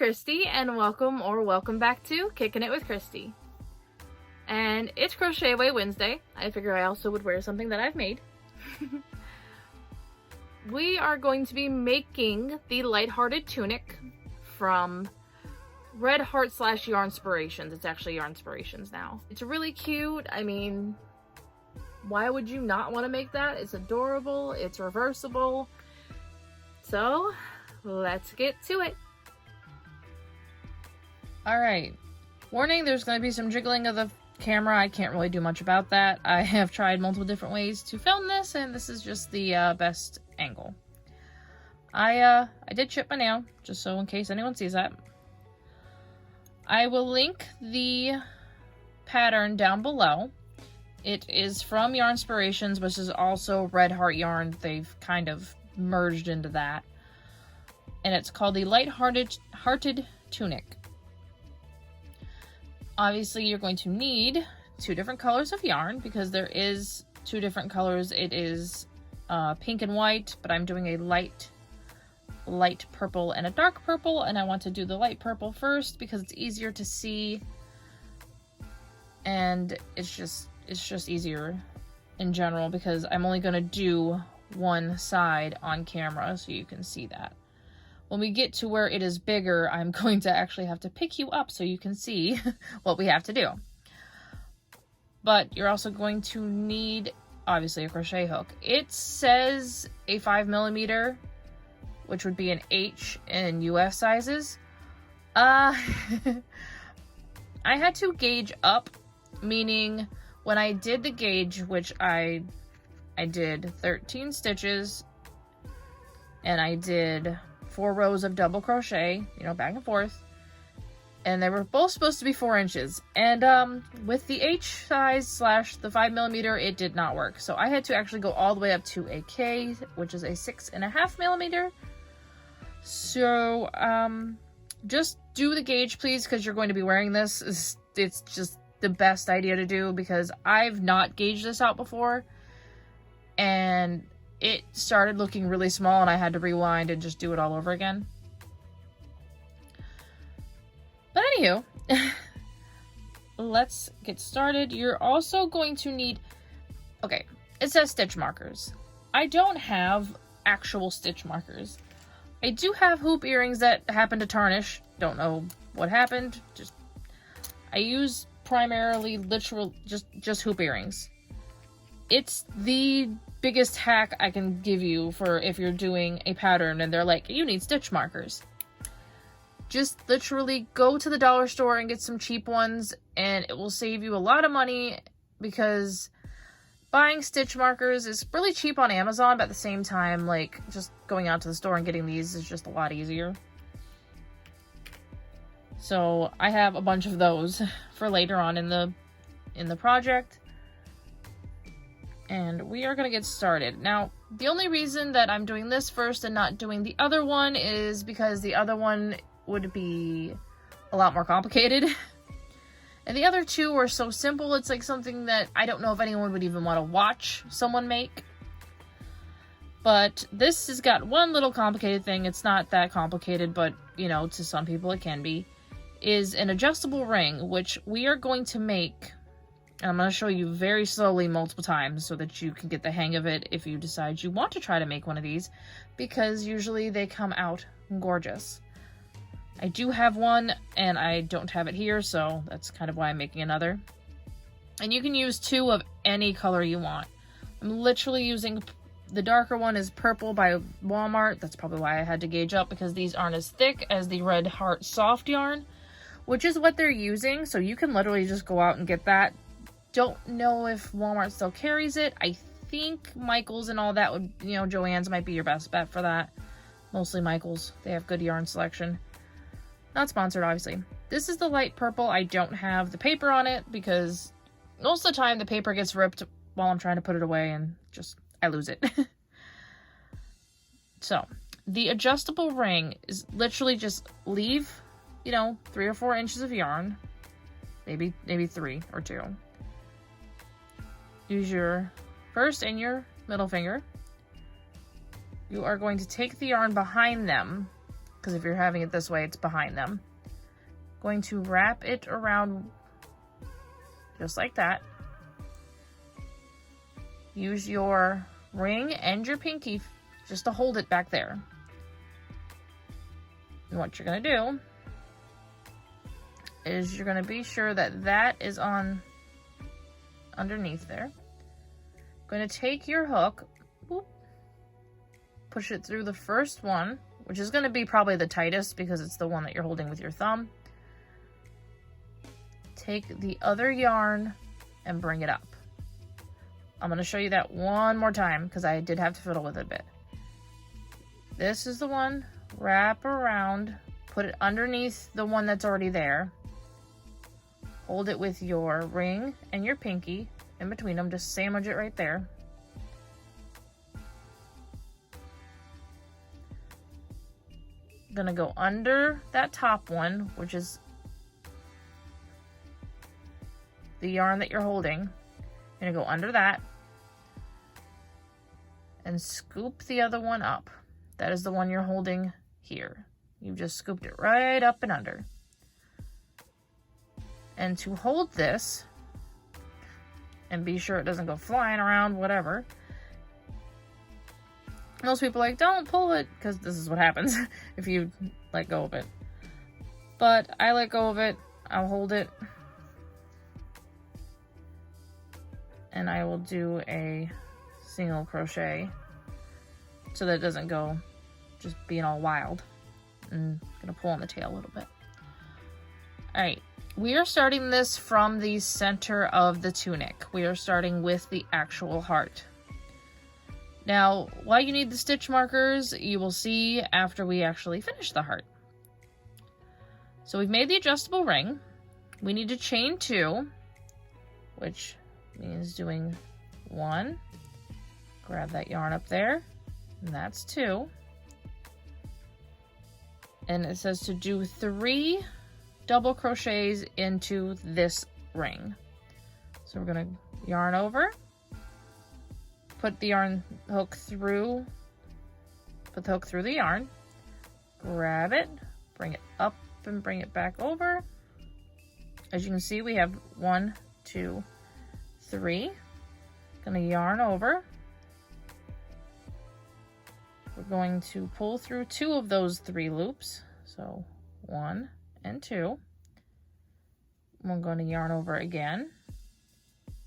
Christy, and welcome back to Kicking It with Christy. And it's Crochet Away Wednesday. I figure I also would wear something that I've made. We are going to be making the Lighthearted Tunic from Red Heart / Yarnspirations. It's actually Yarnspirations now. It's really cute. I mean, why would you not want to make that? It's adorable. It's reversible. So let's get to it. Alright, warning, there's going to be some jiggling of the camera. I can't really do much about that. I have tried multiple different ways to film this, and this is just the best angle. I did chip my nail, just so in case anyone sees that. I will link the pattern down below. It is from Yarnspirations, which is also Red Heart yarn. They've kind of merged into that. And it's called the Lighthearted Tunic. Obviously, you're going to need 2 different colors of yarn because there is 2 different colors. It is pink and white, but I'm doing a light purple and a dark purple, and I want to do the light purple first because it's easier to see, and it's just easier in general because I'm only going to do one side on camera so you can see that. When we get to where it is bigger, I'm going to actually have to pick you up so you can see what we have to do. But you're also going to need, obviously, a crochet hook. It says a 5mm, which would be an H in US sizes. I had to gauge up, meaning when I did the gauge, which I did 13 stitches, and I did 4 rows of double crochet, back and forth, and they were both supposed to be 4 inches, and with the H size / the 5mm, it did not work, so I had to actually go all the way up to a K, which is a 6.5mm. So just do the gauge, please, because you're going to be wearing this. It's just the best idea to do because I've not gauged this out before, and it started looking really small and I had to rewind and just do it all over again. But anywho, let's get started. You're also going to need, okay, it says stitch markers. I don't have actual stitch markers. I do have hoop earrings that happen to tarnish. Don't know what happened. I use primarily just hoop earrings. It's the biggest hack I can give you for if you're doing a pattern and they're like, you need stitch markers. Just literally go to the dollar store and get some cheap ones, and it will save you a lot of money because buying stitch markers is really cheap on Amazon, but at the same time, like, just going out to the store and getting these is just a lot easier. So I have a bunch of those for later on in the project. And we are going to get started. Now, the only reason that I'm doing this first and not doing the other one is because the other one would be a lot more complicated. And the other 2 are so simple, it's like something that I don't know if anyone would even want to watch someone make. But this has got one little complicated thing. It's not that complicated, but, to some people it can be. Is an adjustable ring, which we are going to make. And I'm going to show you very slowly multiple times so that you can get the hang of it if you decide you want to try to make one of these, because usually they come out gorgeous. I do have one and I don't have it here, so that's kind of why I'm making another. And you can use 2 of any color you want. I'm literally using, the darker one is purple by Walmart. That's probably why I had to gauge up, because these aren't as thick as the Red Heart soft yarn, which is what they're using, so you can literally just go out and get that. Don't know if Walmart still carries it. I think Michael's and all that would, Joann's might be your best bet for that. Mostly Michael's. They have good yarn selection. Not sponsored, obviously. This is the light purple. I don't have the paper on it because most of the time the paper gets ripped while I'm trying to put it away and I lose it. So, the adjustable ring is literally just leave, 3 or 4 inches of yarn. Maybe 3 or 2. Use your first and your middle finger. You are going to take the yarn behind them, because if you're having it this way, it's behind them. Going to wrap it around just like that. Use your ring and your pinky just to hold it back there. And what you're going to do is you're going to be sure that that is on underneath there. Going to take your hook, whoop, push it through the first one, which is going to be probably the tightest because it's the one that you're holding with your thumb. Take the other yarn and bring it up. I'm going to show you that one more time because I did have to fiddle with it a bit. This is the one, wrap around, put it underneath the one that's already there. Hold it with your ring and your pinky in between them, just sandwich it right there. Gonna go under that top one, which is the yarn that you're holding. You're gonna go under that and scoop the other one up. That is the one you're holding here. You've just scooped it right up and under. And to hold this, and be sure it doesn't go flying around, whatever. Most people are like, don't pull it, because this is what happens if you let go of it. But I let go of it, I'll hold it, and I will do a single crochet so that it doesn't go just being all wild. And I'm gonna pull on the tail a little bit. Alright, we are starting this from the center of the tunic. We are starting with the actual heart. Now, why you need the stitch markers, you will see after we actually finish the heart. So we've made the adjustable ring. We need to chain 2, which means doing 1. Grab that yarn up there, and that's 2. And it says to do 3 double crochets into this ring. So we're gonna yarn over, put the yarn hook through, put the hook through the yarn, grab it, bring it up and bring it back over. As you can see, we have 1, 2, 3. Gonna yarn over. We're going to pull through 2 of those 3 loops. So 1 and 2. We're going to yarn over again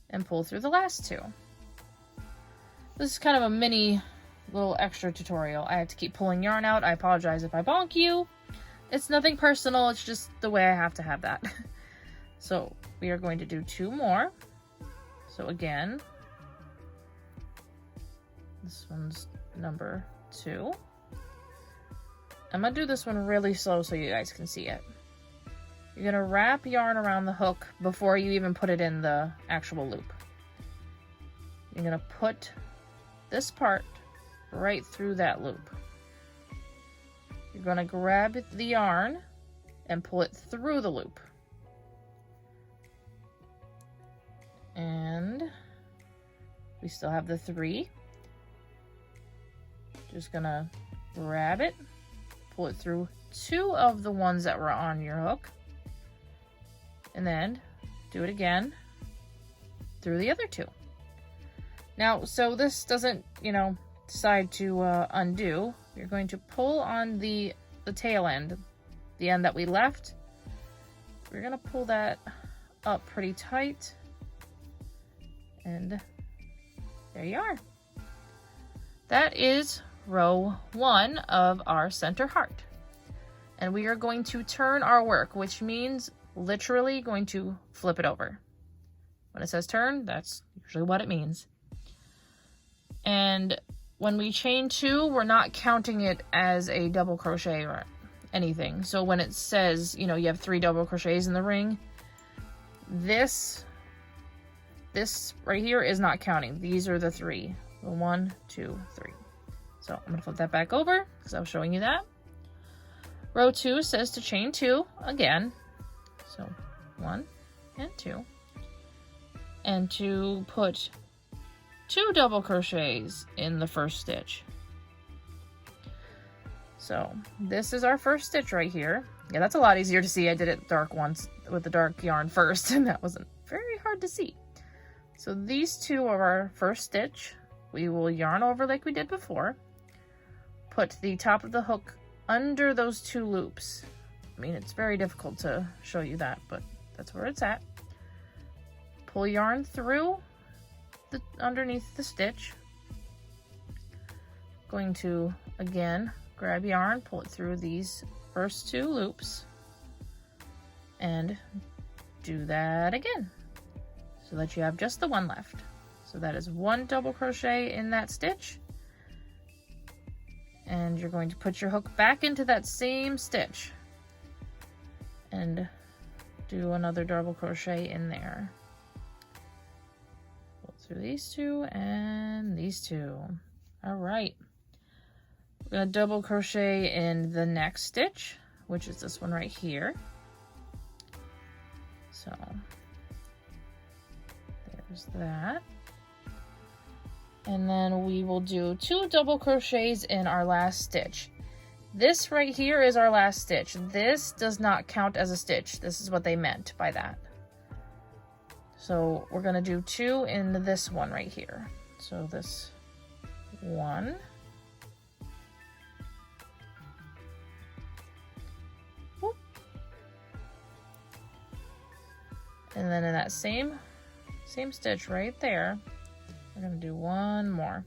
and pull through the last 2. This is kind of a mini little extra tutorial. I have to keep pulling yarn out. I apologize if I bonk you. It's nothing personal. It's just the way I have to have that. So we are going to do 2 more. So again, this one's number 2. I'm going to do this one really slow so you guys can see it. You're going to wrap yarn around the hook before you even put it in the actual loop. You're going to put this part right through that loop. You're going to grab the yarn and pull it through the loop. And we still have the 3. Just going to grab it, pull it through 2 of the ones that were on your hook, and then do it again through the other 2. Now, so this doesn't, decide to undo. You're going to pull on the tail end, the end that we left. We're going to pull that up pretty tight, and there you are. That is row 1 of our center heart. And we are going to turn our work, which means literally going to flip it over. When it says turn, that's usually what it means. And when we chain 2, we're not counting it as a double crochet or anything. So when it says, you have 3 double crochets in the ring, this right here is not counting. These are the 3. 1, 2, 3. So I'm going to flip that back over because I was showing you that. Row 2 says to chain 2 again. So 1 and 2. And to put 2 double crochets in the first stitch. So this is our first stitch right here. Yeah, that's a lot easier to see. I did it dark once with the dark yarn first, and that wasn't very hard to see. So these two are our first stitch. We will yarn over like we did before. Put the top of the hook under those two loops. I mean, it's very difficult to show you that, but that's where it's at. Pull yarn through underneath the stitch. Going to, again, grab yarn, pull it through these first two loops, and do that again, so that you have just the one left. So that is one double crochet in that stitch, and you're going to put your hook back into that same stitch and do another double crochet in there. Pull through these two and these two. All right. We're going to double crochet in the next stitch, which is this one right here. So there's that. And then we will do 2 double crochets in our last stitch. This right here is our last stitch. This does not count as a stitch. This is what they meant by that. So we're going to do 2 in this one right here. So this one. And then in that same stitch right there, we're going to do one more.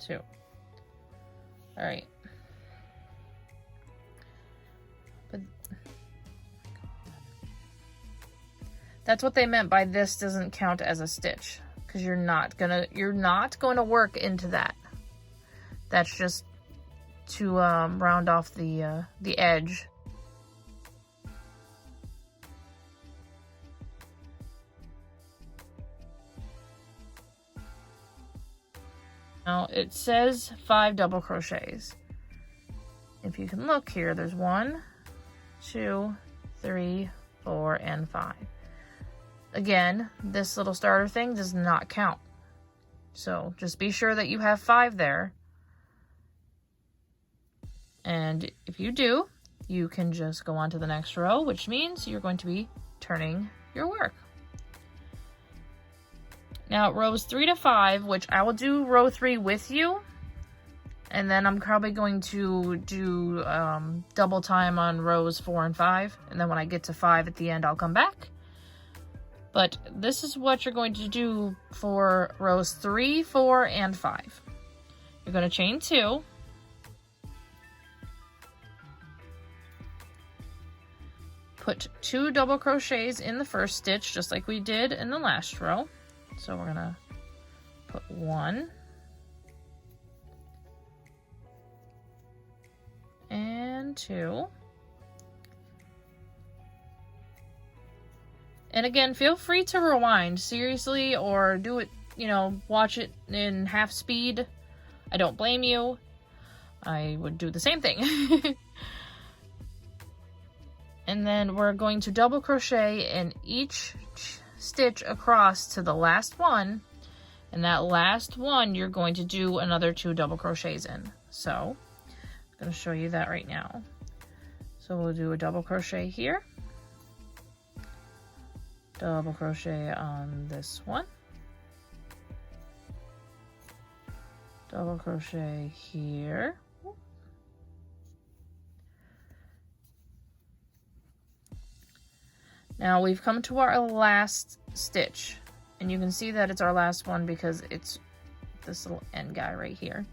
2. All right. But that's what they meant by this doesn't count as a stitch, because you're not going to work into that. That's just to round off the edge. Now it says 5 double crochets. If you can look here, there's 1, 2, 3, 4, and 5. Again, this little starter thing does not count. So just be sure that you have 5 there. And if you do, you can just go on to the next row, which means you're going to be turning your work. Now rows 3 to 5, which I will do row 3 with you, and then I'm probably going to do double time on rows 4 and 5, and then when I get to 5 at the end, I'll come back. But this is what you're going to do for rows 3, 4, and 5. You're going to chain 2, put 2 double crochets in the first stitch, just like we did in the last row. So we're gonna put 1 and 2. And again, feel free to rewind, seriously, or do it, watch it in half speed. I don't blame you. I would do the same thing. And then we're going to double crochet in each stitch across to the last one, and that last one you're going to do another 2 double crochets in. So I'm going to show you that right now. So we'll do a double crochet here, double crochet on this one, double crochet here, now we've come to our last stitch, and you can see that it's our last one because it's this little end guy right here.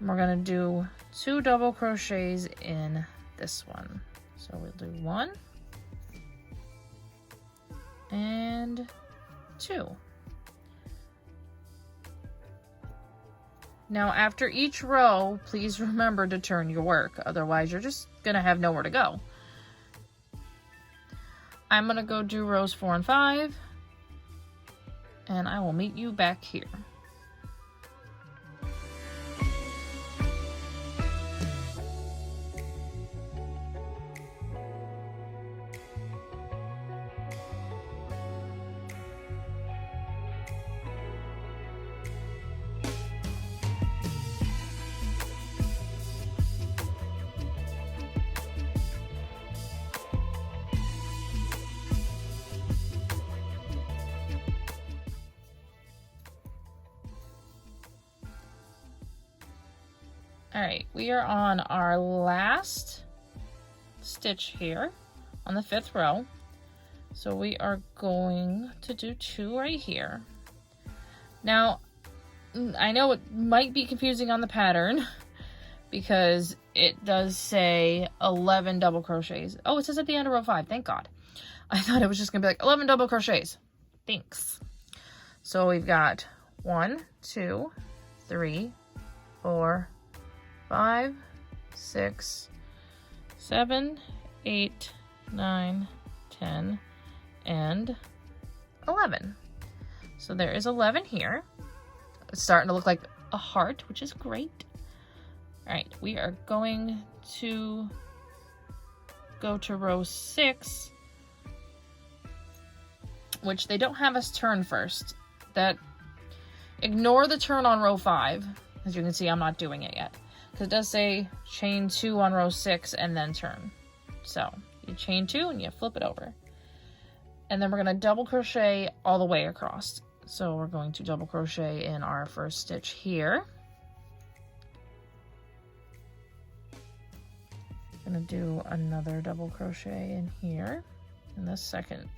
And we're going to do 2 double crochets in this one. So we'll do 1 and 2. Now after each row, please remember to turn your work, otherwise you're just going to have nowhere to go. I'm going to go do rows 4 and 5, and I will meet you back here. All right, we are on our last stitch here on the 5th row. So we are going to do 2 right here. Now, I know it might be confusing on the pattern because it does say 11 double crochets. Oh, it says at the end of row 5. Thank God. I thought it was just gonna be like 11 double crochets. Thanks. So we've got 1, 2, 3, 4, 5, 6, 7, 8, 9, 10, and 11. So there is 11 here. It's starting to look like a heart, which is great. All right, we are going to go to row 6, which they don't have us turn first. Ignore the turn on row 5. As you can see, I'm not doing it yet, because it does say chain 2 on row 6 and then turn. So you chain 2 and you flip it over. And then we're going to double crochet all the way across. So we're going to double crochet in our first stitch here. I'm going to do another double crochet in here in the second.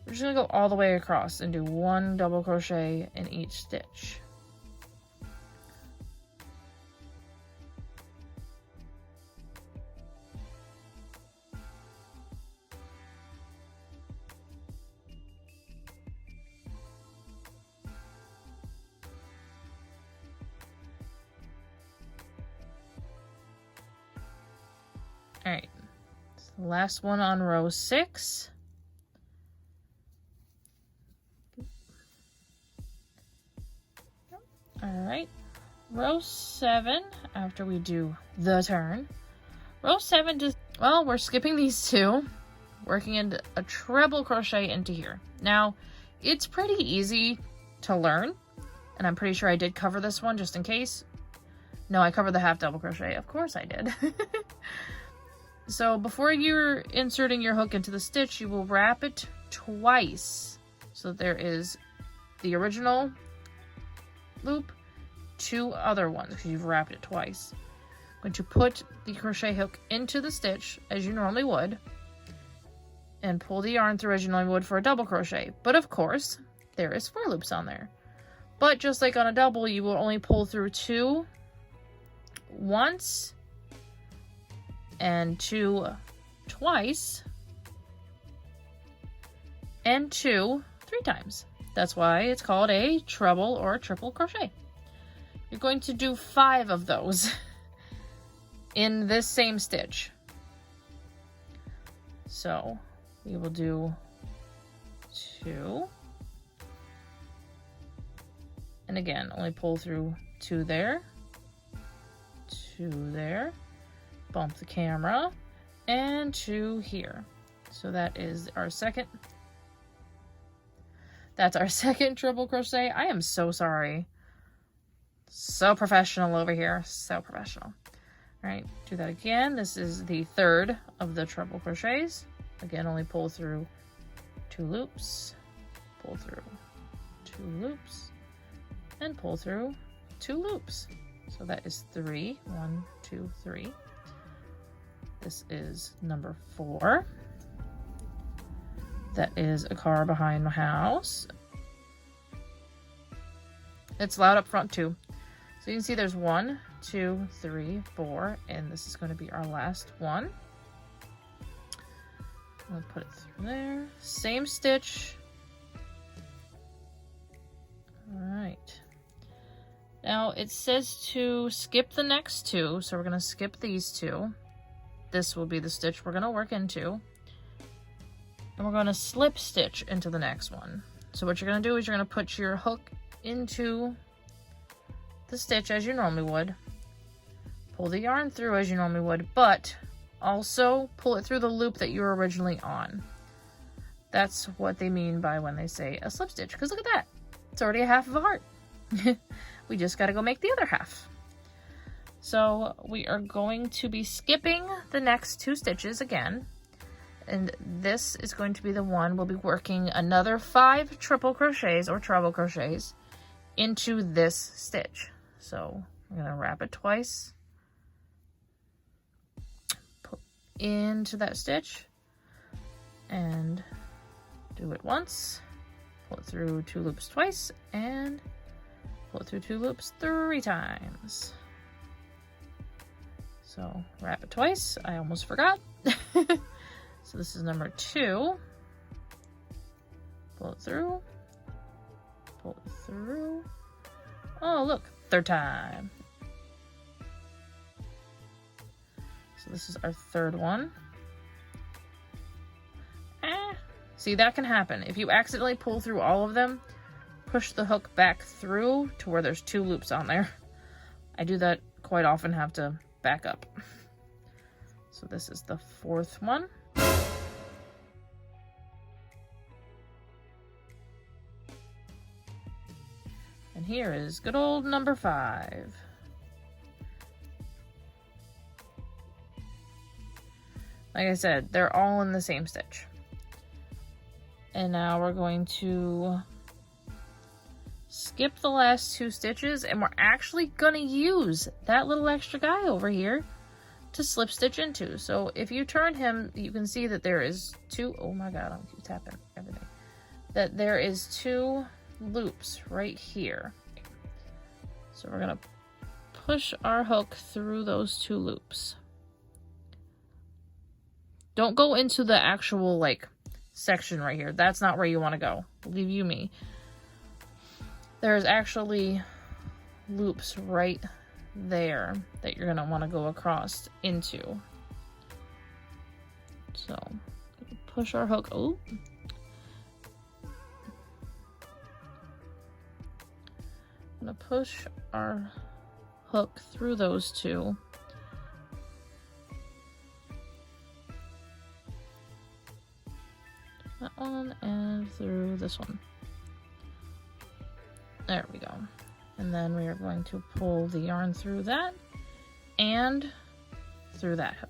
We're just going to go all the way across and do 1 double crochet in each stitch. All right, the last one on row 6. All right, row 7, after we do the turn, row 7 just, well, we're skipping these 2, working into a treble crochet into here. Now, it's pretty easy to learn, and I'm pretty sure I did cover this one just in case. No, I covered the half double crochet. Of course I did. So before you're inserting your hook into the stitch, you will wrap it twice. So there is the original loop, 2 other ones, because you've wrapped it twice. I'm going to put the crochet hook into the stitch as you normally would, and pull the yarn through as you normally would for a double crochet. But of course, there is 4 loops on there. But just like on a double, you will only pull through 2 once, and 2 twice, and 2 3 times. That's why it's called a treble or a triple crochet. You're going to do 5 of those in this same stitch. So we will do 2, and again, only pull through 2 there, 2 there, bump the camera, and 2 here. So that is our second. That's our second triple crochet. I am so sorry. So professional over here. So professional. All right, do that again. This is the 3rd of the triple crochets. Again, only pull through 2 loops, pull through 2 loops, and pull through 2 loops. So that is 3. 1, 2, 3. This is number 4. That is a car behind my house. It's loud up front too. So you can see there's 1, 2, 3, 4, and this is going to be our last one. I'll put it through there. Same stitch. All right. Now it says to skip the next 2, so we're going to skip these 2. This will be the stitch we're going to work into. And we're going to slip stitch into the next one. So what you're going to do is you're going to put your hook into the stitch as you normally would. Pull the yarn through as you normally would, but also pull it through the loop that you were originally on. That's what they mean by when they say a slip stitch, because look at that. It's already a half of a heart. We just got to go make the other half. So we are going to be skipping the next 2 stitches again. And this is going to be the one we'll be working another 5 triple crochets or treble crochets into this stitch. So I'm going to wrap it twice, put into that stitch, and do it once, pull it through 2 loops twice, and pull it through 2 loops 3 times. So wrap it twice. I almost forgot. So this is number 2. Pull it through. Pull it through. Oh, look, 3rd time. So this is our 3rd one. See, that can happen. If you accidentally pull through all of them, push the hook back through to where there's 2 loops on there. I do that quite often, have to back up. So this is the 4th one. And here is good old number 5. Like I said, they're all in the same stitch. And now we're going to skip the last 2 stitches, and we're actually gonna use that little extra guy over here to slip stitch into. So if you turn him, you can see that there is 2, oh my god, I'm keep tapping everything, that there is 2 loops right here. So we're gonna push our hook through those 2 loops. Don't go into the actual like section right here. That's not where you want to go. Believe you me. There's actually loops right there that you're gonna want to go across into. So push our hook. Oh. I'm gonna push our hook through those 2. That one and through this one. There we go. And then we are going to pull the yarn through that and through that hook.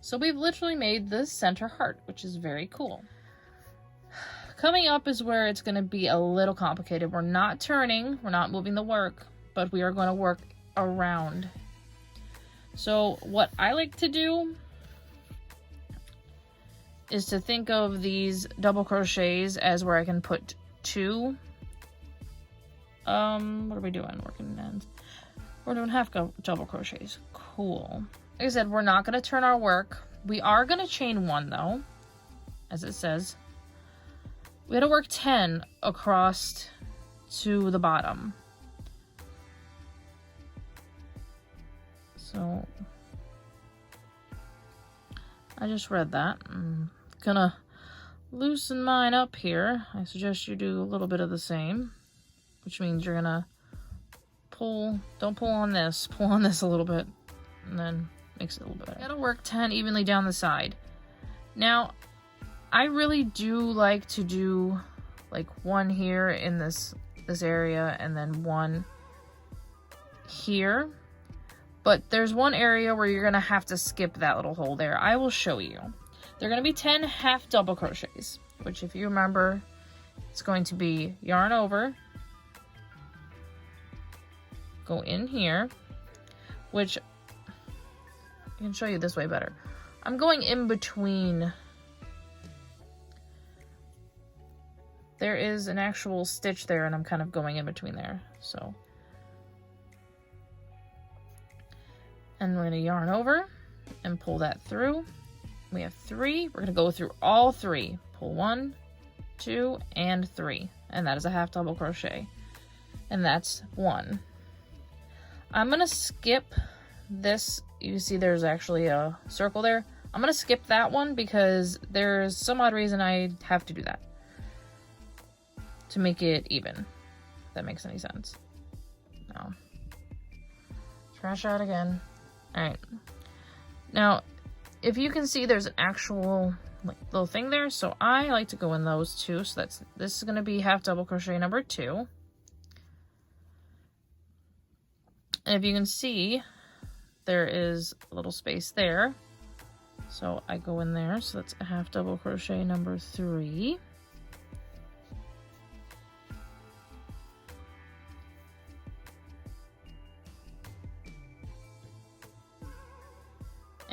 So we've literally made this center heart, which is very cool. Coming up is where it's going to be a little complicated. We're not turning, we're not moving the work, but we are going to work around. So what I like to do is to think of these double crochets as where I can put 2. What are we doing? Working ends. We're doing half double crochets. Cool. Like I said, we're not going to turn our work. We are going to chain 1 though, as it says. We had to work 10 across to the bottom. So I just read that. I'm gonna loosen mine up here. I suggest you do a little bit of the same, which means you're gonna pull, don't pull on this, pull on this a little bit, and then makes it a little bit better. Gotta work 10 evenly down the side. Now, I really do like to do like 1 here in this area and then 1 here. But there's 1 area where you're going to have to skip that little hole there. I will show you. They're going to be 10 half double crochets, which if you remember, it's going to be yarn over, go in here, which I can show you this way better. I'm going in between. There is an actual stitch there, and I'm kind of going in between there. So. And we're going to yarn over and pull that through. We have 3. We're going to go through all 3. Pull 1, 2, and 3. And that is a half double crochet. And that's 1. I'm going to skip this. You see there's actually a circle there. I'm going to skip that one because there's some odd reason I have to do that. To make it even. If that makes any sense. No. Trash out again. Alright, now if you can see there's an actual like, little thing there, so I like to go in those 2, so this is going to be half double crochet number 2. And if you can see, there is a little space there, so I go in there, so that's a half double crochet number 3.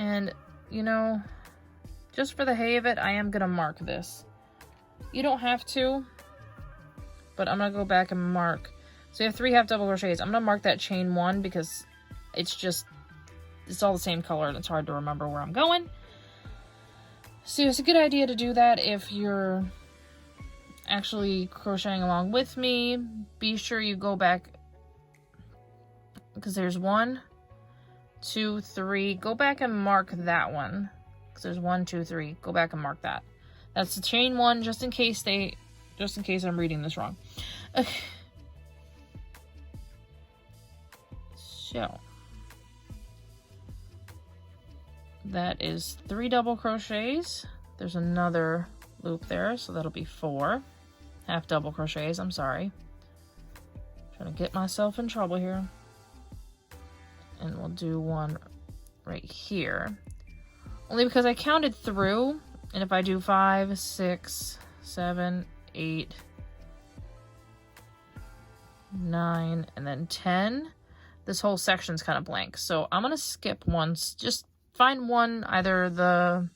And, you know, just for the hay of it, I am gonna mark this. You don't have to, but I'm gonna go back and mark. So you have 3 half double crochets. I'm gonna mark that chain 1 because it's all the same color and it's hard to remember where I'm going. So it's a good idea to do that if you're actually crocheting along with me. Be sure you go back, because there's 1, 2, 3. Go back and mark that one, because there's 1, 2, 3. Go back and mark that. That's the chain 1, just in case I'm reading this wrong. Okay. So that is 3 double crochets. There's another loop there, so that'll be 4 half double crochets. I'm sorry. Trying to get myself in trouble here. And we'll do 1 right here. Only because I counted through, and if I do 5, 6, 7, 8, 9, and then 10, this whole section's kind of blank. So I'm gonna skip once. Just find one, either the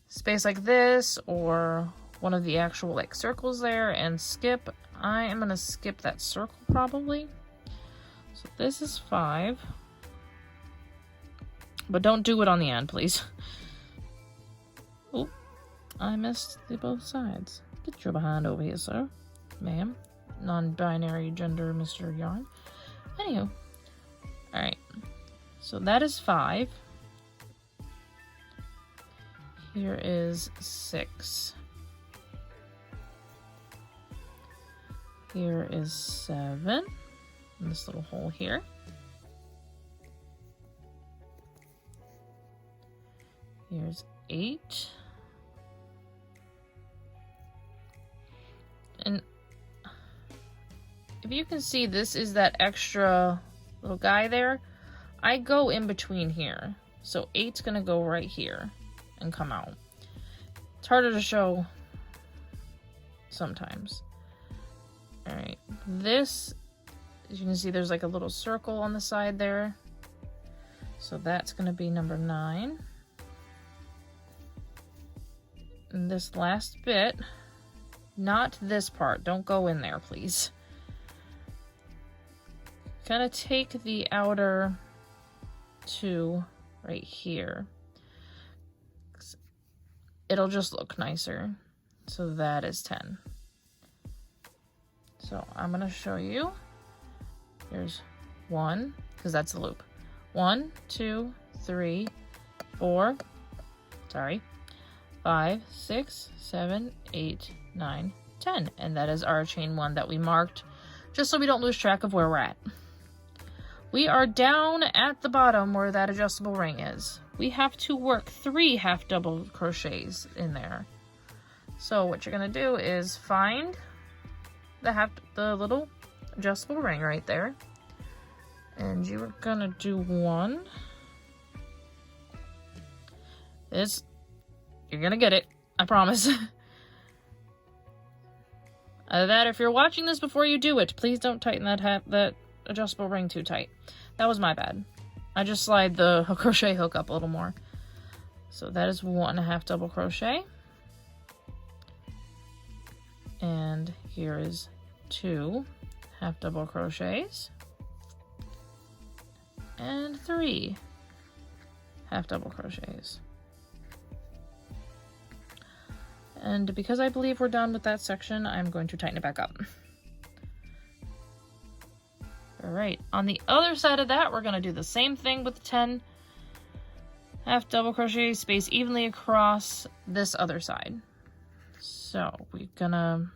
space like this or one of the actual like circles there, and skip. I am gonna skip that circle probably. So this is 5, but don't do it on the end, please. Oh, I missed both sides. Get your behind over here, sir, ma'am, non-binary gender, Mr. Yarn. Anywho, all right. So that is 5. Here is 6. Here is 7. In this little hole here. Here's 8. And if you can see, this is that extra little guy there. I go in between here. So 8's gonna go right here and come out. It's harder to show sometimes. All right, this, as you can see, there's like a little circle on the side there. So that's gonna be number 9. And this last bit, not this part, don't go in there, please. Kind of take the outer 2 right here. It'll just look nicer. So that is 10. So I'm gonna show you. Here's 1, because that's the loop. 1, 2, 3, 4, sorry, 5, 6, 7, 8, 9, 10. And that is our chain 1 that we marked, just so we don't lose track of where we're at. We are down at the bottom where that adjustable ring is. We have to work 3 half double crochets in there. So what you're gonna do is find the little adjustable ring right there, and you're gonna do 1. You're gonna get it, I promise. Either that, if you're watching this before you do it, please don't tighten that adjustable ring too tight. That was my bad. I just slide the crochet hook up a little more. So that is 1 half double crochet. And here is 2 half double crochets. And 3 half double crochets. And because I believe we're done with that section, I'm going to tighten it back up. Alright, on the other side of that, we're going to do the same thing with the 10 half double crochet, space evenly across this other side. So we're going to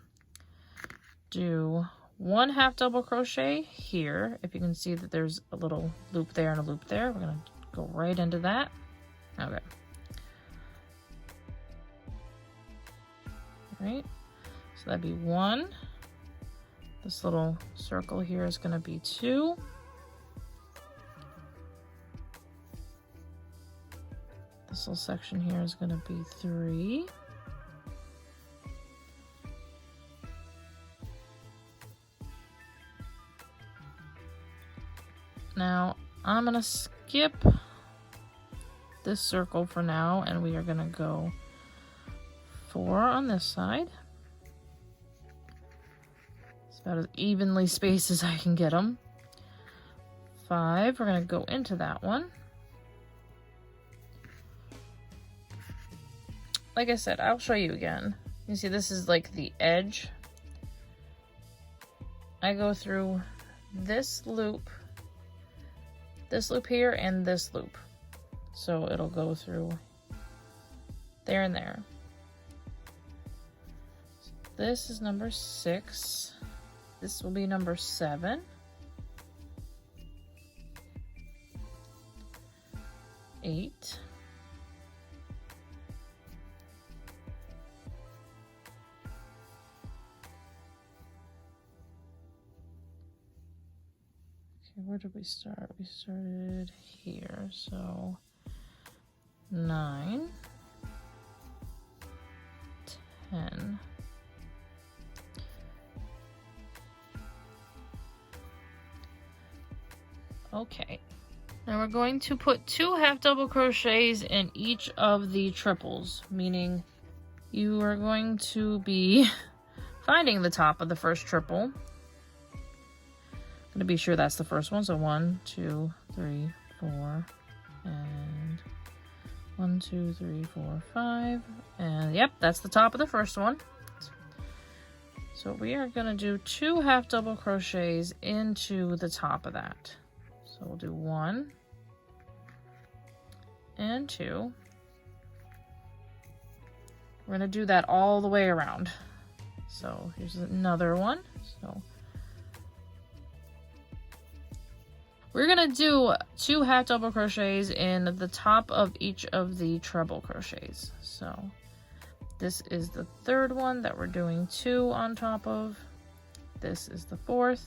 do 1 half double crochet here. If you can see that there's a little loop there and a loop there, we're going to go right into that. Okay. Alright, so that'd be 1. This little circle here is going to be 2. This little section here is going to be 3. Now, I'm going to skip this circle for now, and we are going to go 4 on this side. It's about as evenly spaced as I can get them. 5, we're going to go into that one. Like I said, I'll show you again. You see, this is like the edge. I go through this loop here, and this loop. So it'll go through there and there. So this is number 6. This will be number 7. 8. Where did we start? We started here, so 9, 10, okay. Now we're going to put 2 half double crochets in each of the triples, meaning you are going to be finding the top of the first triple. To be sure that's the first one, so 1, 2, 3, 4, and 1, 2, 3, 4, 5, and yep, that's the top of the first one. So we are going to do 2 half double crochets into the top of that. So we'll do 1 and 2. We're going to do that all the way around. So here's another one. So we're going to do 2 half double crochets in the top of each of the treble crochets. So this is the 3rd one that we're doing 2 on top of. This is the 4th.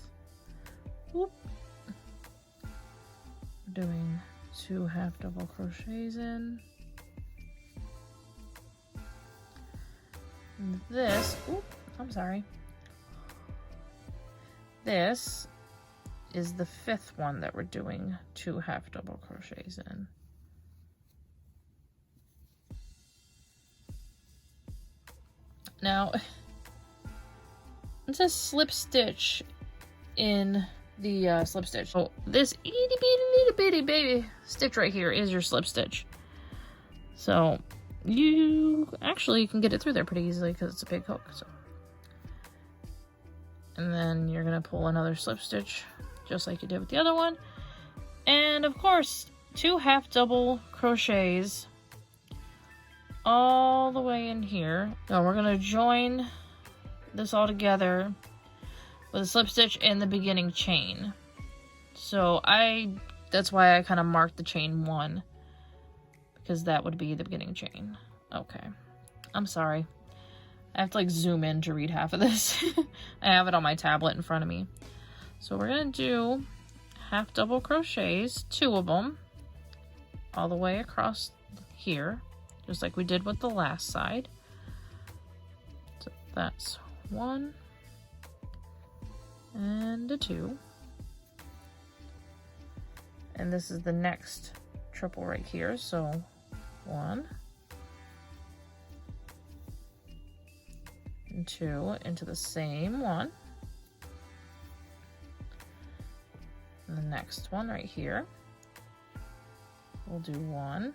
Whoop. We're doing 2 half double crochets in. And this, oop, I'm sorry. This is the 5th one that we're doing 2 half double crochets in. Now, it says slip stitch in the slip stitch. So this itty bitty baby stitch right here is your slip stitch. So you actually can get it through there pretty easily because it's a big hook. So, and then you're gonna pull another slip stitch just like you did with the other one. And of course, 2 half double crochets all the way in here. Now we're gonna join this all together with a slip stitch in the beginning chain. So that's why I kind of marked the chain 1, because that would be the beginning chain. Okay, I'm sorry. I have to like zoom in to read half of this. I have it on my tablet in front of me. So we're gonna do half double crochets, 2 of them, all the way across here, just like we did with the last side. So that's 1 and a 2. And this is the next triple right here, so 1 and 2 into the same one. And the next one right here, we'll do 1,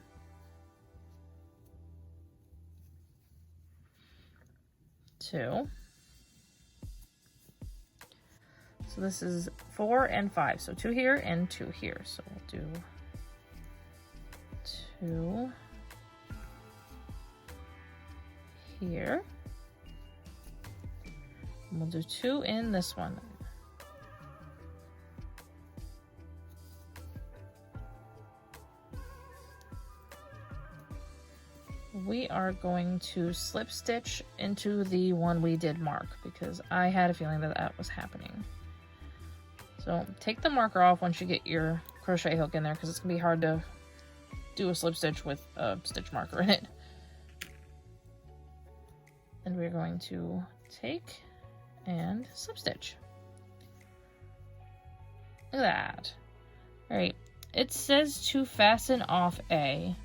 2. So this is 4 and 5. So 2 here and 2 here. So we'll do 2 here. And we'll do 2 in this one. We are going to slip stitch into the one we did mark, because I had a feeling that that was happening. So take the marker off once you get your crochet hook in there, because it's going to be hard to do a slip stitch with a stitch marker in it. And we're going to take and slip stitch. Look at that. Alright, it says to fasten off A.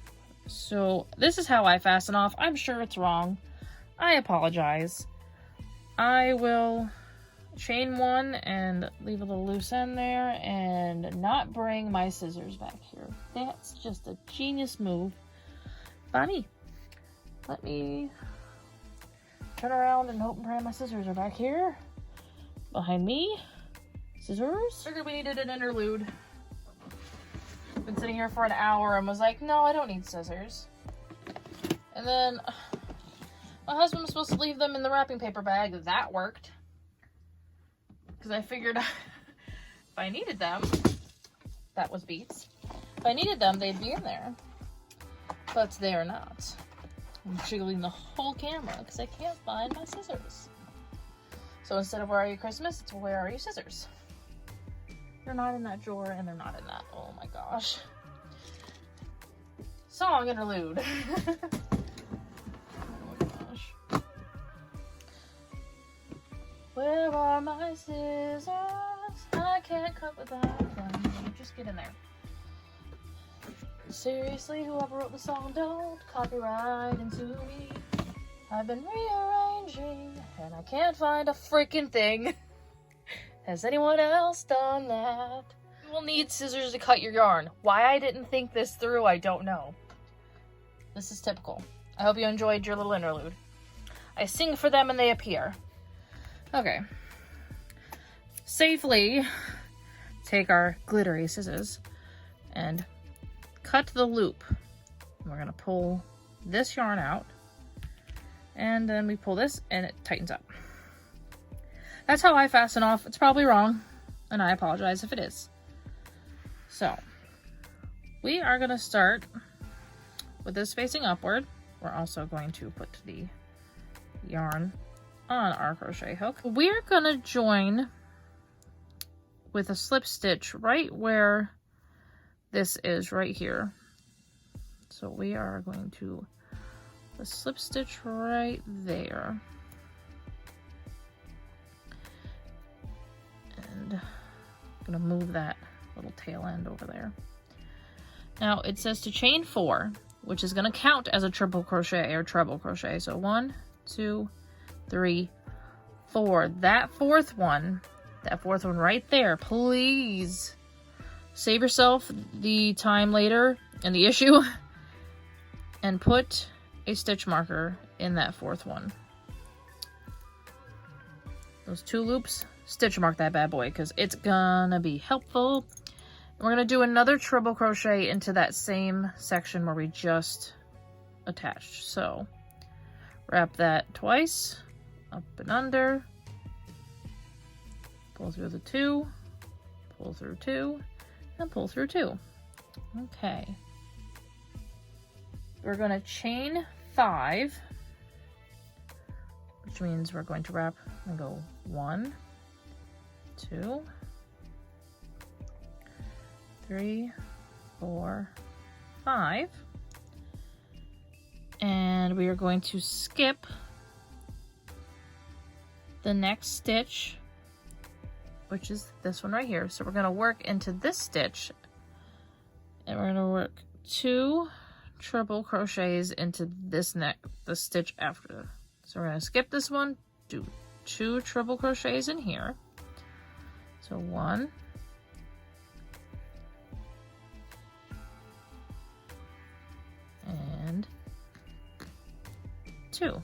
So this is how I fasten off. I'm sure it's wrong. I apologize. I will chain one and leave a little loose end there and not bring my scissors back here. That's just a genius move by me. Let me turn around and hope and pray my scissors are back here behind me. Scissors. Figured we needed an interlude. Been sitting here for an hour and was like, no, I don't need scissors. And then my husband was supposed to leave them in the wrapping paper bag. That worked. Because I figured if I needed them, that was beats. If I needed them, they'd be in there. But they are not. I'm jiggling the whole camera because I can't find my scissors. So instead of where are you Christmas, it's where are you scissors? They're not in that drawer and they're not in that. Oh my gosh. Song interlude. Oh my gosh. Where are my scissors? I can't cut without them. Just get in there. Seriously, whoever wrote the song, don't copyright into me. I've been rearranging and I can't find a freaking thing. Has anyone else done that? You will need scissors to cut your yarn. Why I didn't think this through, I don't know. This is typical. I hope you enjoyed your little interlude. I sing for them and they appear. Okay. Safely take our glittery scissors and cut the loop. We're going to pull this yarn out and then we pull this and it tightens up. That's how I fasten off. It's probably wrong and I apologize if it is. So we are going to start with this facing upward. We're also going to put the yarn on our crochet hook. We're going to join with a slip stitch right where this is right here. So we are going to the slip stitch right there. And I'm going to move that little tail end over there. Now it says to chain 4, which is going to count as a triple crochet or treble crochet. So 1, 2, 3, 4. That fourth one right there, please save yourself the time later and the issue and put a stitch marker in that fourth one. Those 2 loops, stitch mark that bad boy because it's gonna be helpful. We're gonna do another treble crochet into that same section where we just attached. So wrap that twice, up and under, pull through the 2, pull through 2, and pull through 2. Okay. We're going to chain 5, which means we're going to wrap and go 1, 2, 3, 4, 5. And we are going to skip the next stitch, which is this one right here. So we're going to work into this stitch and we're going to work 2 triple crochets into this the stitch after. So we're going to skip this one, do 2 triple crochets in here. So 1, and 2.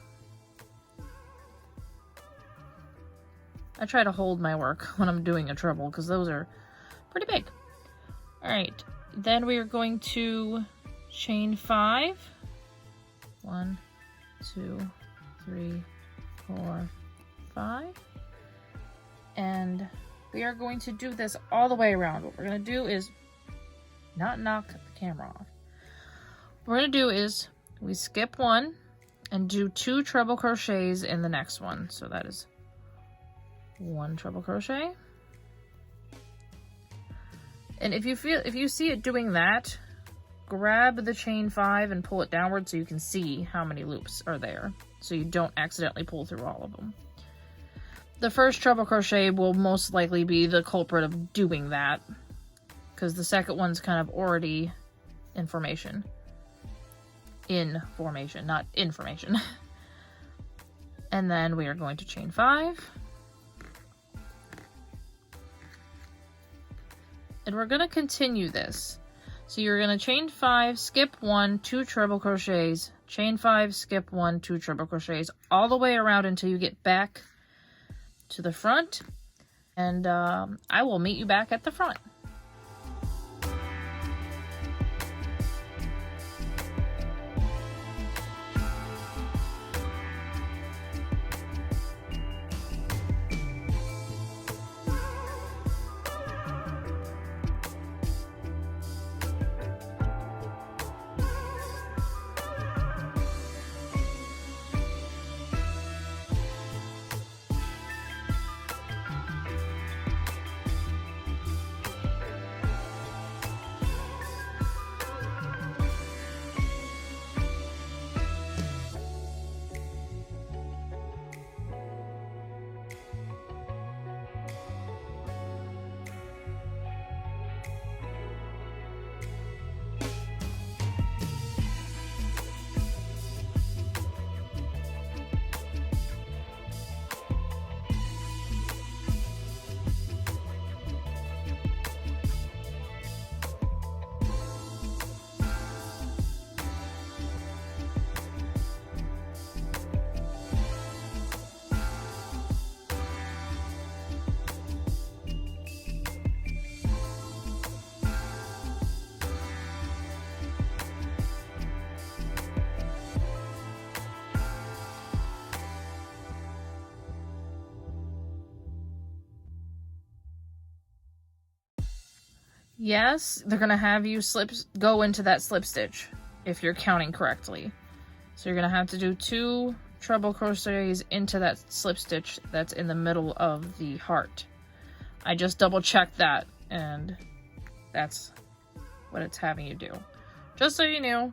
I try to hold my work when I'm doing a treble because those are pretty big. All right, then we are going to chain 5. 1, 2, 3, 4, 5. And we are going to do this all the way around. What we're going to do is not knock the camera off. What we're going to do is we skip 1 and do 2 treble crochets in the next one. So that is 1 treble crochet. And if you see it doing that, grab the chain 5 and pull it downward so you can see how many loops are there, so you don't accidentally pull through all of them. The first treble crochet will most likely be the culprit of doing that, because the second one's kind of already in formation. in formation, not information. And then we are going to chain 5. And we're going to continue this. So you're going to chain 5, skip 1, 2 treble crochets, chain 5, skip 1, 2 treble crochets, all the way around until you get back to the front. And I will meet you back at the front. Yes, they're going to have you go into that slip stitch if you're counting correctly. So you're going to have to do 2 treble crochets into that slip stitch that's in the middle of the heart. I just double checked that, and that's what it's having you do. Just so you knew.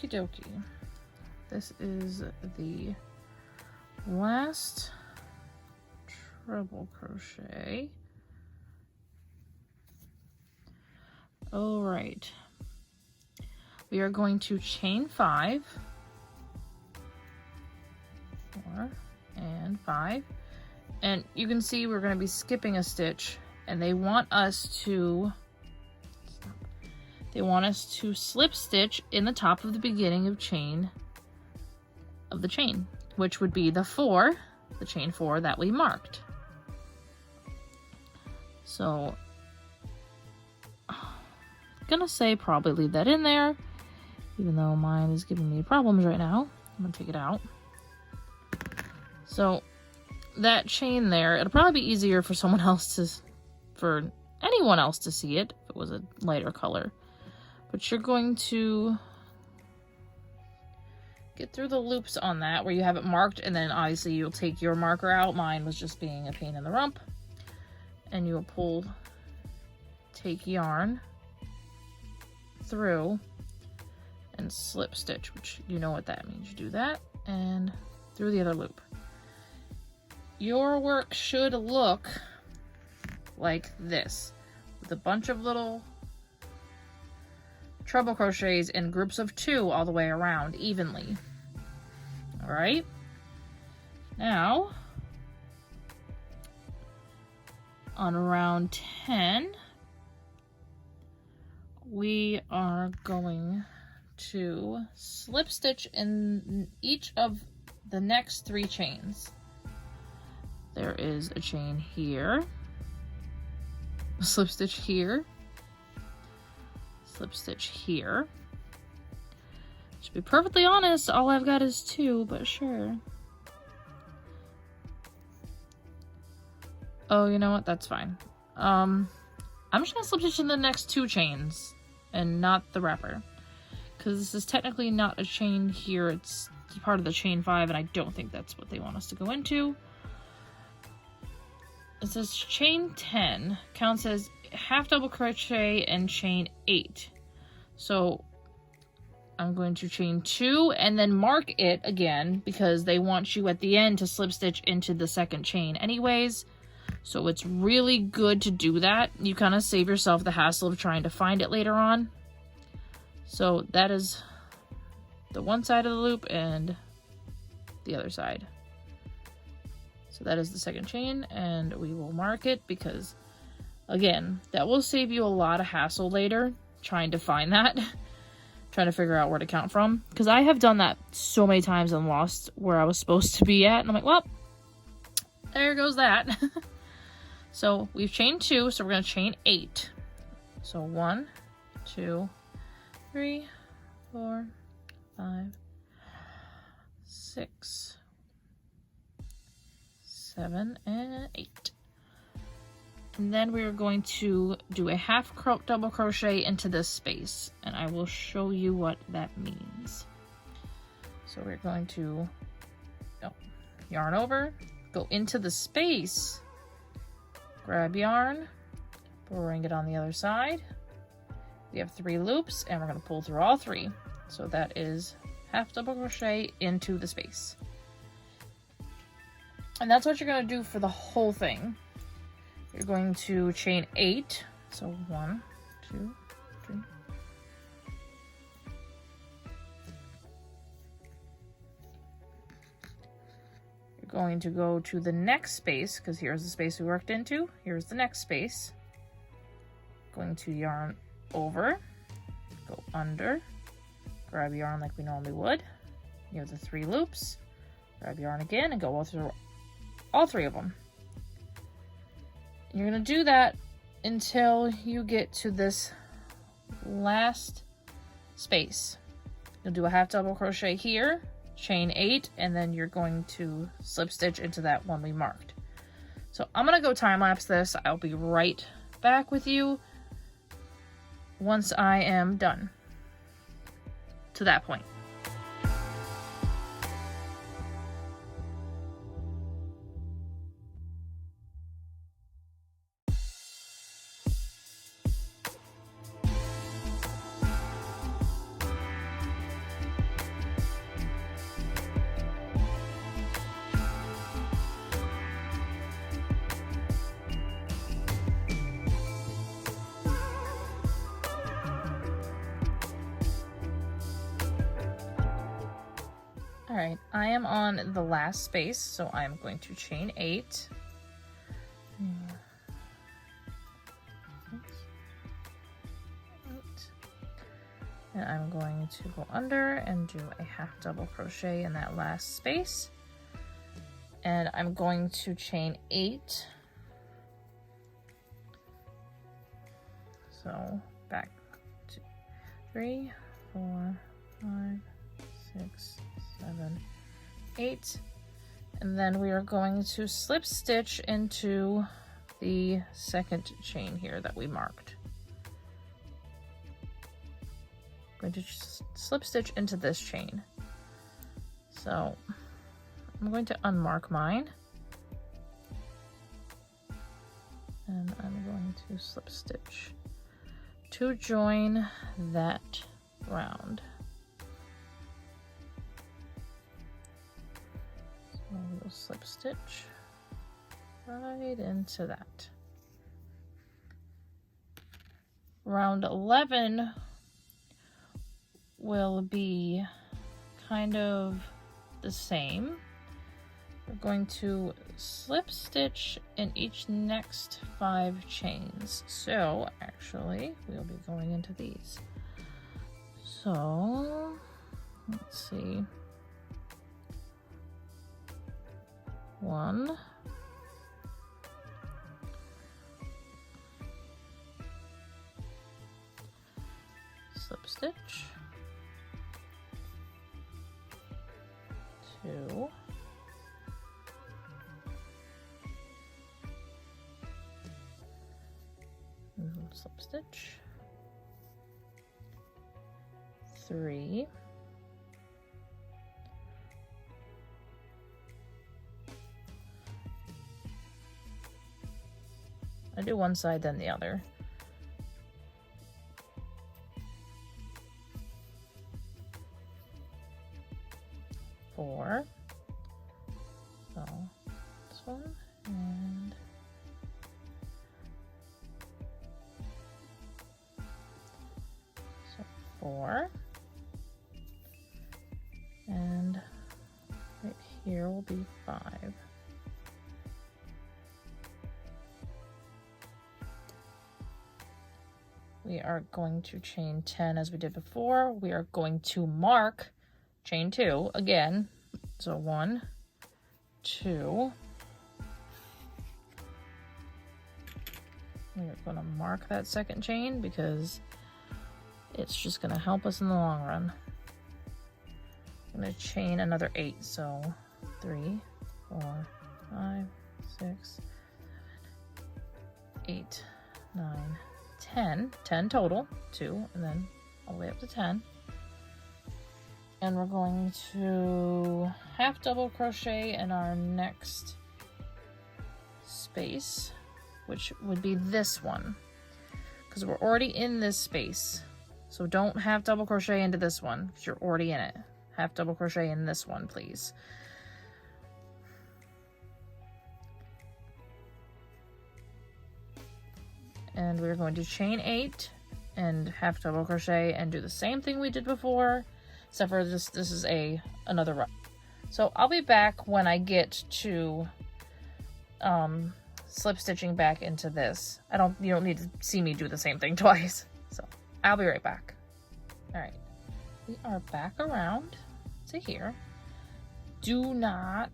Okie dokie. This is the last treble crochet. All right. We are going to chain 5, 4 and 5, and you can see we're going to be skipping a stitch, and they want us to slip stitch in the top of the beginning of the chain, which would be the chain 4 that we marked. So I'm gonna say probably leave that in there, even though mine is giving me problems right now. I'm gonna take it out. So that chain there, it'll probably be easier for anyone else to see it if it was a lighter color. But you're going to get through the loops on that where you have it marked, and then obviously you'll take your marker out. Mine was just being a pain in the rump. And you'll take yarn through and slip stitch, which you know what that means. You do that and through the other loop. Your work should look like this, with a bunch of little treble crochets in groups of 2 all the way around evenly. All right. Now, on round 10, we are going to slip stitch in each of the next 3 chains. There is a chain here, slip stitch here, slip stitch here. To be perfectly honest, all I've got is 2, but sure. Oh, you know what? That's fine. I'm just gonna slip stitch in the next 2 chains and not the wrapper, because this is technically not a chain here. It's part of the chain 5, and I don't think that's what they want us to go into. It says chain 10 counts as half double crochet and chain 8. So I'm going to chain 2 and then mark it again, because they want you at the end to slip stitch into the second chain anyways. So it's really good to do that. You kind of save yourself the hassle of trying to find it later on. So that is the one side of the loop and the other side. So that is the second chain, and we will mark it because, again, that will save you a lot of hassle later trying to find that. Trying to figure out where to count from. Because I have done that so many times and lost where I was supposed to be at. And I'm like, well, there goes that. So we've chained 2, so we're going to chain 8. So 1, 2, 3, 4, 5, 6, 7, and 8. And then we're going to do a half double crochet into this space, and I will show you what that means. So we're going to yarn over, go into the space, grab yarn, bring it on the other side. We have 3 loops, and we're going to pull through all 3. So that is half double crochet into the space. And that's what you're going to do for the whole thing. You're going to chain 8. So 1, 2, 3. You're going to go to the next space, because here's the space we worked into. Here's the next space. Going to yarn over, go under, grab yarn like we normally would. You have the 3 loops. Grab yarn again and go through all 3 of them. You're going to do that until you get to this last space. You'll do a half double crochet here, chain 8, and then you're going to slip stitch into that one we marked. So I'm going to go time lapse this. I'll be right back with you once I am done to that point. Alright, I am on the last space, so I'm going to chain 8. And I'm going to go under and do a half double crochet in that last space. And I'm going to chain 8. So back to 3, 4, 5, 6, 7, 8, and then we are going to slip stitch into the second chain here that we marked. I'm going to slip stitch into this chain. So I'm going to unmark mine, and I'm going to slip stitch to join that round. We'll slip stitch right into that. Round 11 will be kind of the same, we're going to slip stitch in each next 5 chains. So actually we'll be going into these. So let's see. 1, slip stitch, 2, slip stitch, 3, I do one side then the other. 4. So this one and so 4. And right here will be 5. We are going to chain 10 as we did before. We are going to mark chain 2 again. So 1, 2. We're going to mark that second chain because it's just going to help us in the long run. I'm going to chain another 8. So 3, 4, 5, 6, 7, 8, 9, 10 total, 2, and then all the way up to 10. And we're going to half double crochet in our next space, which would be this one, because we're already in this space. So don't half double crochet into this one because you're already in it. Half double crochet in this one, please. And we're going to chain 8 and half double crochet and do the same thing we did before, except for this is another run. So I'll be back when I get to slip stitching back into this. You don't need to see me do the same thing twice. So I'll be right back. All right, we are back around to here. Do not,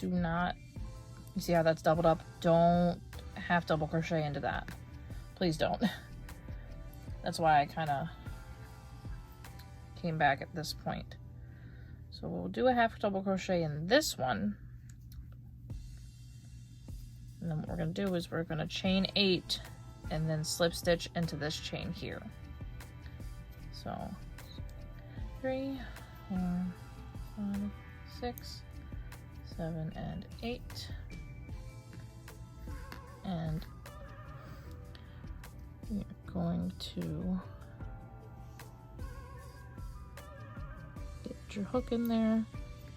you see how that's doubled up? Don't half double crochet into that. Please don't. That's why I kind of came back at this point. So we'll do a half double crochet in this one. And then what we're going to do is we're going to chain 8 and then slip stitch into this chain here. So 3, 4, 5, 6, 7, and 8. And we're going to get your hook in there,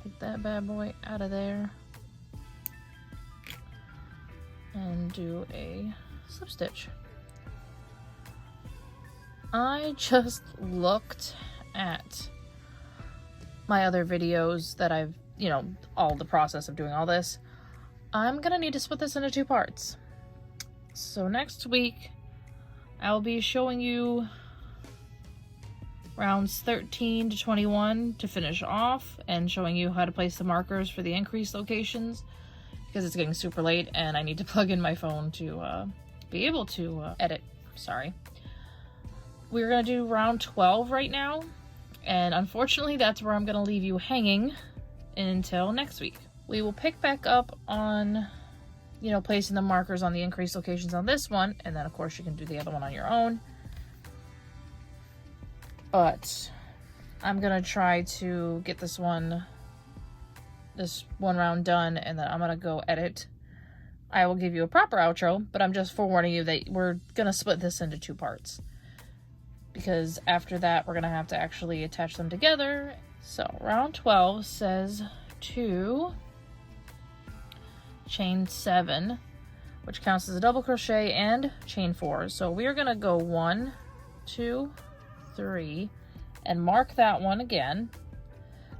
take that bad boy out of there, and do a slip stitch. I just looked at my other videos that I've, all the process of doing all this. I'm gonna need to split this into 2 parts. So next week, I'll be showing you rounds 13 to 21 to finish off and showing you how to place the markers for the increased locations because it's getting super late and I need to plug in my phone to be able to edit. Sorry. We're going to do round 12 right now, and unfortunately that's where I'm going to leave you hanging until next week. We will pick back up on placing the markers on the increased locations on this one, and then of course you can do the other one on your own. But I'm gonna try to get this one round done, and then I'm gonna go edit. I will give you a proper outro, but I'm just forewarning you that we're gonna split this into 2 parts. Because after that, we're gonna have to actually attach them together. So round 12 says 2 chain 7, which counts as a double crochet, and chain 4. So we are gonna go 1, 2, 3, and mark that one again.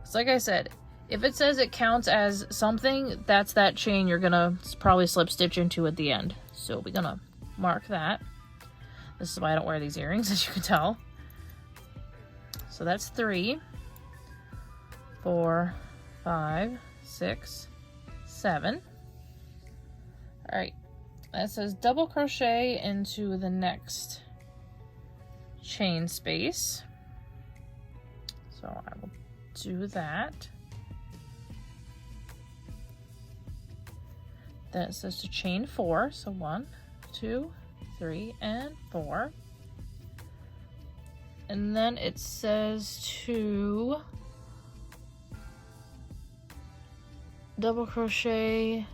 So like I said, If it says it counts as something, that's that chain you're gonna probably slip stitch into at the end. So we're gonna mark that. This is why I don't wear these earrings, as you can tell. So that's 3, 4, 5, 6, 7. All right, that says double crochet into the next chain space. So I will do that. Then it says to chain 4, so 1, 2, 3, and 4. And then it says to double crochet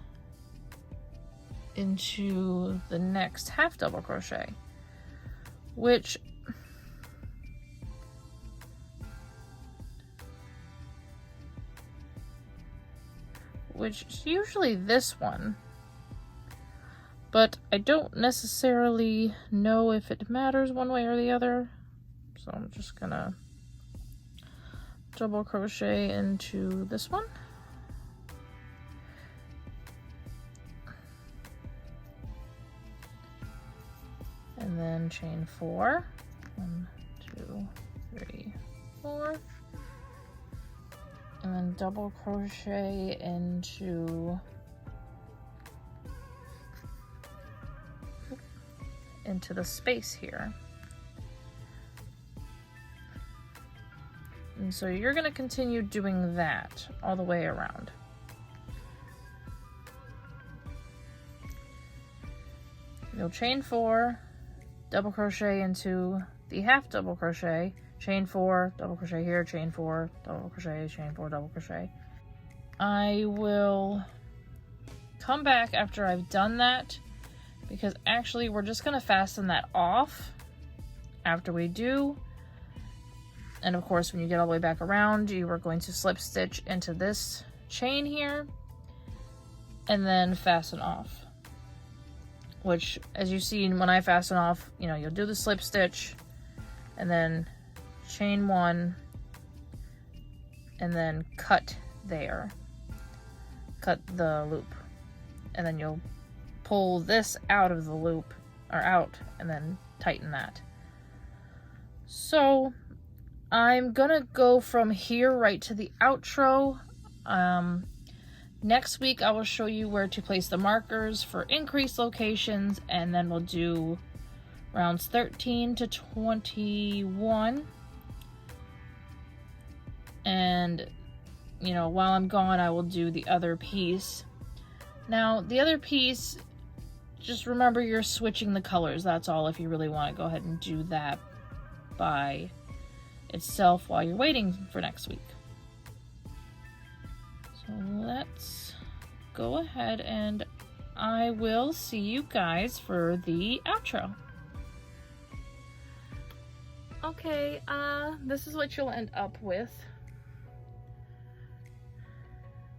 into the next half double crochet, which is usually this one. But I don't necessarily know if it matters one way or the other. So I'm just gonna double crochet into this one. And then chain 4. 1, 2, 3, 4. And then double crochet into the space here. And so you're going to continue doing that all the way around. You'll chain 4, double crochet into the half double crochet, chain 4, double crochet here, chain 4, double crochet, chain 4, double crochet. I will come back after I've done that, because actually we're just going to fasten that off after we do. And of course, when you get all the way back around, you are going to slip stitch into this chain here and then fasten off. Which, as you see, when I fasten off, you know, you'll do the slip stitch and then chain 1 and then cut there. Cut the loop. And then you'll pull this out of the loop, or out, and then tighten that. So I'm gonna go from here right to the outro. Next week I will show you where to place the markers for increased locations, and then we'll do rounds 13 to 21. And, you know, while I'm gone, I will do the other piece. Now, the other piece, just remember you're switching the colors, that's all, if you really want to go ahead and do that by itself while you're waiting for next week. So let's go ahead and I will see you guys for the outro. Okay, this is what you'll end up with,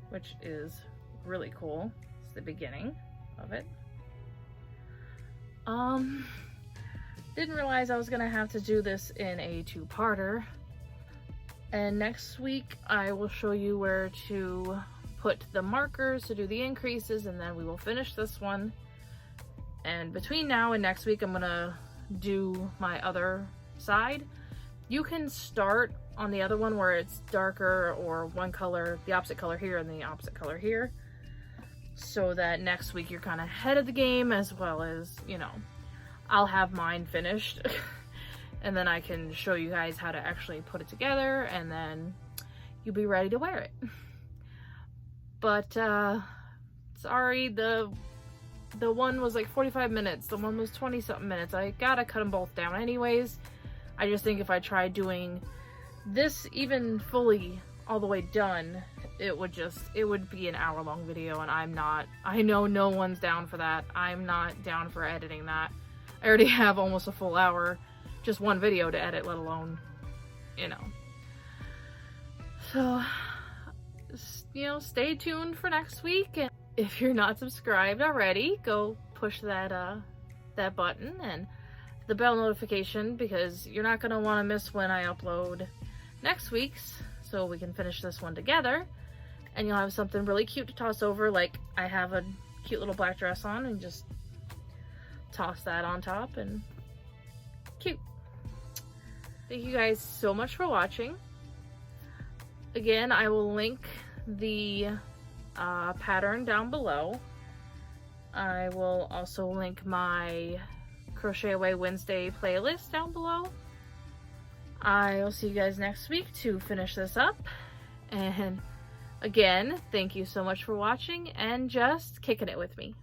which is really cool. It's the beginning of it. Didn't realize I was gonna have to do this in a two-parter. And next week I will show you where to put the markers to do the increases, and then we will finish this one. And between now and next week I'm gonna do my other side. You can start on the other one where it's darker, or one color, the opposite color here and the opposite color here, so that next week you're kind of ahead of the game, as well as, you know, I'll have mine finished and then I can show you guys how to actually put it together, and then you'll be ready to wear it. But sorry, the one was like 45 minutes, the one was 20 something minutes. I gotta cut them both down anyways. I just think if I tried doing this even fully all the way done, it would be an hour-long video, and I know no one's down for that. I'm not down for editing that. I already have almost a full hour, just one video to edit, let alone, you know. So, you know, stay tuned for next week, and if you're not subscribed already, go push that that button and the bell notification, because you're not gonna want to miss when I upload next week's, so we can finish this one together. and you'll have something really cute to toss over. Like I have a cute little black dress on, and just toss that on top, and cute. Thank you guys so much for watching. Again, I will link the pattern down below. I will also link my Crochet Away Wednesday playlist down below. I will see you guys next week to finish this up. And again, thank you so much for watching and just kicking it with me.